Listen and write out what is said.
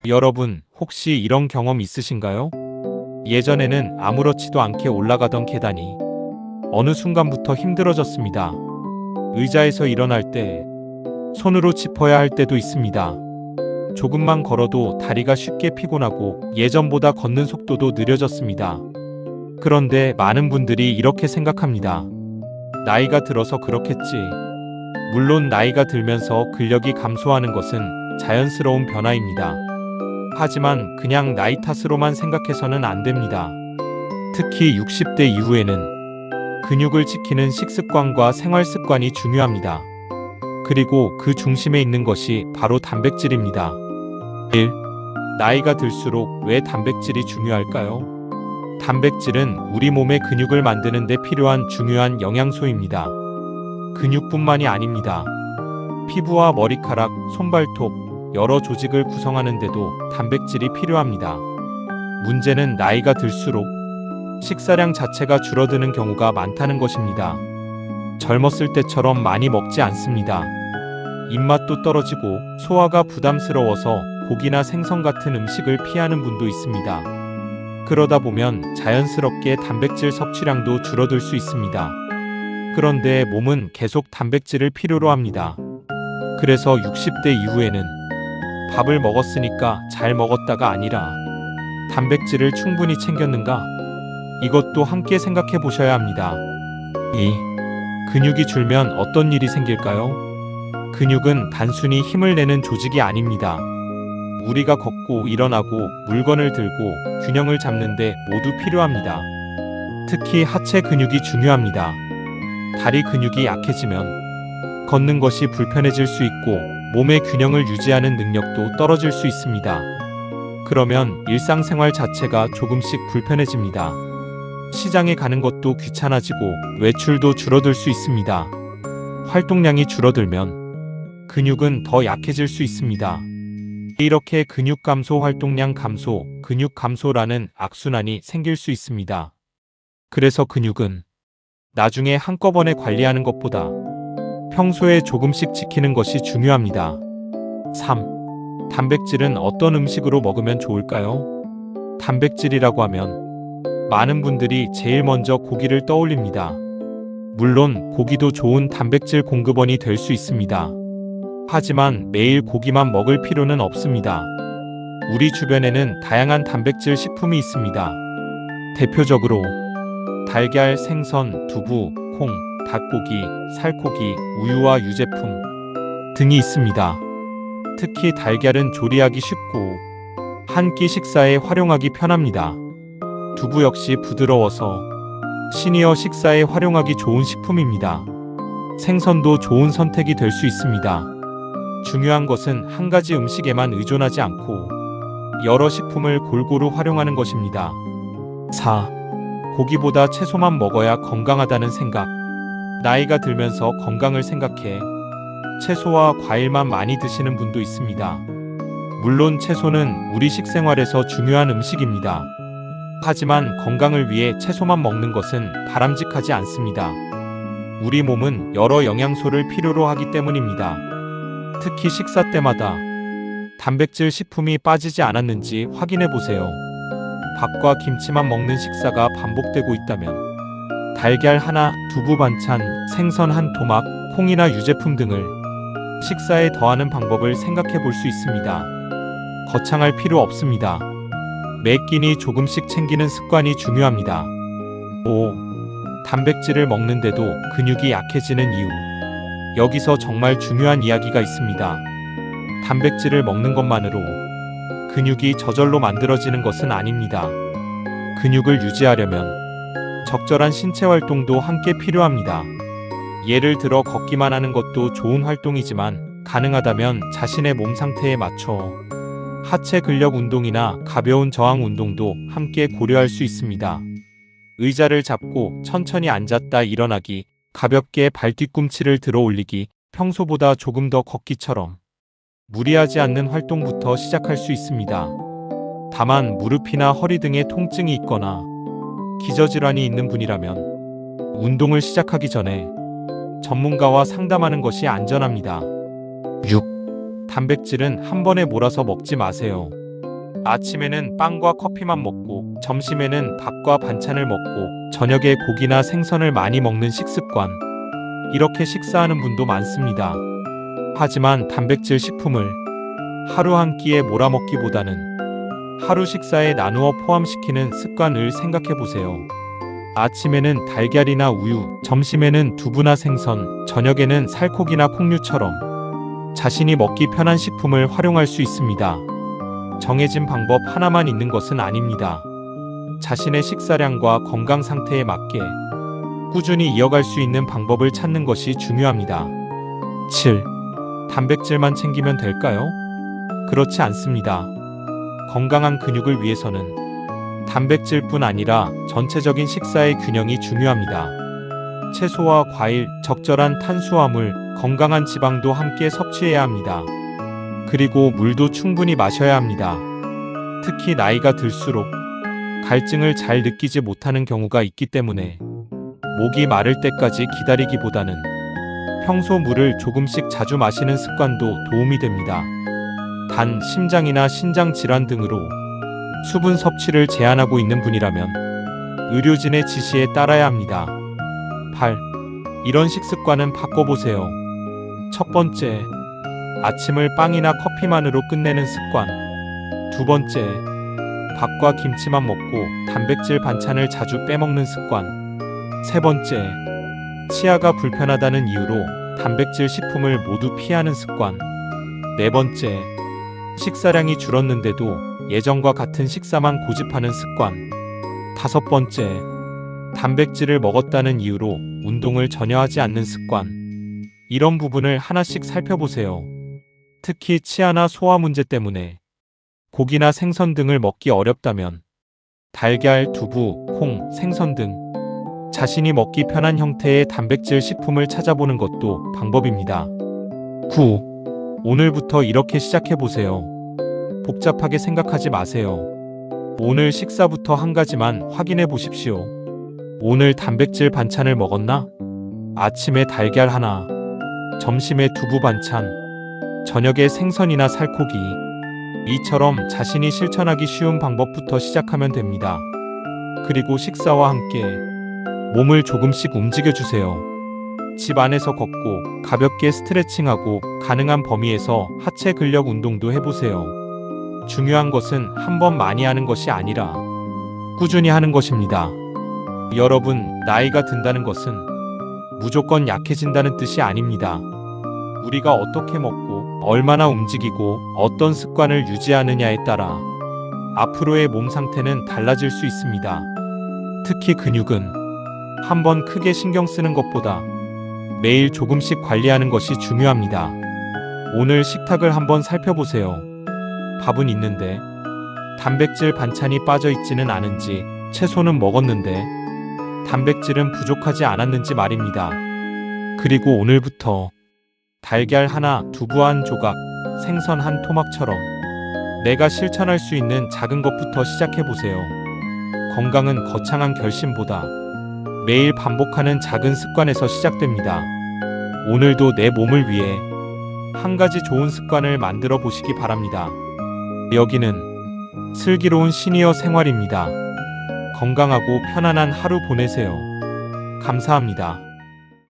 여러분, 혹시 이런 경험 있으신가요? 예전에는 아무렇지도 않게 올라가던 계단이 어느 순간부터 힘들어졌습니다. 의자에서 일어날 때 손으로 짚어야 할 때도 있습니다. 조금만 걸어도 다리가 쉽게 피곤하고 예전보다 걷는 속도도 느려졌습니다. 그런데 많은 분들이 이렇게 생각합니다. 나이가 들어서 그렇겠지. 물론 나이가 들면서 근력이 감소하는 것은 자연스러운 변화입니다. 하지만 그냥 나이 탓으로만 생각해서는 안 됩니다. 특히 60대 이후에는 근육을 지키는 식습관과 생활 습관이 중요합니다. 그리고 그 중심에 있는 것이 바로 단백질입니다. 1. 나이가 들수록 왜 단백질이 중요할까요? 단백질은 우리 몸의 근육을 만드는 데 필요한 중요한 영양소입니다. 근육뿐만이 아닙니다. 피부와 머리카락, 손발톱, 여러 조직을 구성하는 데도 단백질이 필요합니다. 문제는 나이가 들수록 식사량 자체가 줄어드는 경우가 많다는 것입니다. 젊었을 때처럼 많이 먹지 않습니다. 입맛도 떨어지고 소화가 부담스러워서 고기나 생선 같은 음식을 피하는 분도 있습니다. 그러다 보면 자연스럽게 단백질 섭취량도 줄어들 수 있습니다. 그런데 몸은 계속 단백질을 필요로 합니다. 그래서 60대 이후에는 밥을 먹었으니까 잘 먹었다가 아니라 단백질을 충분히 챙겼는가? 이것도 함께 생각해 보셔야 합니다. 2. 근육이 줄면 어떤 일이 생길까요? 근육은 단순히 힘을 내는 조직이 아닙니다. 우리가 걷고 일어나고 물건을 들고 균형을 잡는데 모두 필요합니다. 특히 하체 근육이 중요합니다. 다리 근육이 약해지면 걷는 것이 불편해질 수 있고 몸의 균형을 유지하는 능력도 떨어질 수 있습니다. 그러면 일상생활 자체가 조금씩 불편해집니다. 시장에 가는 것도 귀찮아지고 외출도 줄어들 수 있습니다. 활동량이 줄어들면 근육은 더 약해질 수 있습니다. 이렇게 근육 감소, 활동량 감소, 근육 감소라는 악순환이 생길 수 있습니다. 그래서 근육은 나중에 한꺼번에 관리하는 것보다 평소에 조금씩 지키는 것이 중요합니다. 3. 단백질은 어떤 음식으로 먹으면 좋을까요? 단백질이라고 하면 많은 분들이 제일 먼저 고기를 떠올립니다. 물론 고기도 좋은 단백질 공급원이 될 수 있습니다. 하지만 매일 고기만 먹을 필요는 없습니다. 우리 주변에는 다양한 단백질 식품이 있습니다. 대표적으로 달걀, 생선, 두부, 콩, 닭고기, 살코기, 우유와 유제품 등이 있습니다. 특히 달걀은 조리하기 쉽고 한 끼 식사에 활용하기 편합니다. 두부 역시 부드러워서 시니어 식사에 활용하기 좋은 식품입니다. 생선도 좋은 선택이 될 수 있습니다. 중요한 것은 한 가지 음식에만 의존하지 않고 여러 식품을 골고루 활용하는 것입니다. 4. 고기보다 채소만 먹어야 건강하다는 생각. 나이가 들면서 건강을 생각해 채소와 과일만 많이 드시는 분도 있습니다. 물론 채소는 우리 식생활에서 중요한 음식입니다. 하지만 건강을 위해 채소만 먹는 것은 바람직하지 않습니다. 우리 몸은 여러 영양소를 필요로 하기 때문입니다. 특히 식사 때마다 단백질 식품이 빠지지 않았는지 확인해 보세요. 밥과 김치만 먹는 식사가 반복되고 있다면 달걀 하나, 두부 반찬, 생선 한 토막, 콩이나 유제품 등을 식사에 더하는 방법을 생각해 볼 수 있습니다. 거창할 필요 없습니다. 매 끼니 조금씩 챙기는 습관이 중요합니다. 5. 단백질을 먹는데도 근육이 약해지는 이유. 여기서 정말 중요한 이야기가 있습니다. 단백질을 먹는 것만으로 근육이 저절로 만들어지는 것은 아닙니다. 근육을 유지하려면 적절한 신체 활동도 함께 필요합니다. 예를 들어 걷기만 하는 것도 좋은 활동이지만 가능하다면 자신의 몸 상태에 맞춰 하체 근력 운동이나 가벼운 저항 운동도 함께 고려할 수 있습니다. 의자를 잡고 천천히 앉았다 일어나기, 가볍게 발 뒤꿈치를 들어 올리기, 평소보다 조금 더 걷기처럼 무리하지 않는 활동부터 시작할 수 있습니다. 다만 무릎이나 허리 등의 통증이 있거나 기저질환이 있는 분이라면 운동을 시작하기 전에 전문가와 상담하는 것이 안전합니다. 6. 단백질은 한 번에 몰아서 먹지 마세요. 아침에는 빵과 커피만 먹고 점심에는 밥과 반찬을 먹고 저녁에 고기나 생선을 많이 먹는 식습관. 이렇게 식사하는 분도 많습니다. 하지만 단백질 식품을 하루 한 끼에 몰아먹기보다는 하루 식사에 나누어 포함시키는 습관을 생각해 보세요. 아침에는 달걀이나 우유, 점심에는 두부나 생선, 저녁에는 살코기나 콩류처럼 자신이 먹기 편한 식품을 활용할 수 있습니다. 정해진 방법 하나만 있는 것은 아닙니다. 자신의 식사량과 건강 상태에 맞게 꾸준히 이어갈 수 있는 방법을 찾는 것이 중요합니다. 7. 단백질만 챙기면 될까요? 그렇지 않습니다. 건강한 근육을 위해서는 단백질뿐 아니라 전체적인 식사의 균형이 중요합니다. 채소와 과일, 적절한 탄수화물, 건강한 지방도 함께 섭취해야 합니다. 그리고 물도 충분히 마셔야 합니다. 특히 나이가 들수록 갈증을 잘 느끼지 못하는 경우가 있기 때문에 목이 마를 때까지 기다리기보다는 평소 물을 조금씩 자주 마시는 습관도 도움이 됩니다. 단, 심장이나 신장 질환 등으로 수분 섭취를 제한하고 있는 분이라면 의료진의 지시에 따라야 합니다. 8. 이런 식습관은 바꿔보세요. 첫 번째, 아침을 빵이나 커피만으로 끝내는 습관. 두 번째, 밥과 김치만 먹고 단백질 반찬을 자주 빼먹는 습관. 세 번째, 치아가 불편하다는 이유로 단백질 식품을 모두 피하는 습관. 네 번째, 식사량이 줄었는데도 예전과 같은 식사만 고집하는 습관. 다섯 번째, 단백질을 먹었다는 이유로 운동을 전혀 하지 않는 습관. 이런 부분을 하나씩 살펴보세요. 특히 치아나 소화 문제 때문에 고기나 생선 등을 먹기 어렵다면 달걀, 두부, 콩, 생선 등 자신이 먹기 편한 형태의 단백질 식품을 찾아보는 것도 방법입니다. 9. 오늘부터 이렇게 시작해보세요. 복잡하게 생각하지 마세요. 오늘 식사부터 한 가지만 확인해 보십시오. 오늘 단백질 반찬을 먹었나? 아침에 달걀 하나, 점심에 두부 반찬, 저녁에 생선이나 살코기. 이처럼 자신이 실천하기 쉬운 방법부터 시작하면 됩니다. 그리고 식사와 함께 몸을 조금씩 움직여주세요. 집 안에서 걷고 가볍게 스트레칭하고 가능한 범위에서 하체 근력 운동도 해보세요. 중요한 것은 한 번 많이 하는 것이 아니라 꾸준히 하는 것입니다. 여러분, 나이가 든다는 것은 무조건 약해진다는 뜻이 아닙니다. 우리가 어떻게 먹고 얼마나 움직이고 어떤 습관을 유지하느냐에 따라 앞으로의 몸 상태는 달라질 수 있습니다. 특히 근육은 한 번 크게 신경 쓰는 것보다 매일 조금씩 관리하는 것이 중요합니다. 오늘 식탁을 한번 살펴보세요. 밥은 있는데 단백질 반찬이 빠져 있지는 않은지, 채소는 먹었는데 단백질은 부족하지 않았는지 말입니다. 그리고 오늘부터 달걀 하나, 두부 한 조각, 생선 한 토막처럼 내가 실천할 수 있는 작은 것부터 시작해보세요. 건강은 거창한 결심보다 매일 반복하는 작은 습관에서 시작됩니다. 오늘도 내 몸을 위해 한 가지 좋은 습관을 만들어 보시기 바랍니다. 여기는 슬기로운 시니어 생활입니다. 건강하고 편안한 하루 보내세요. 감사합니다.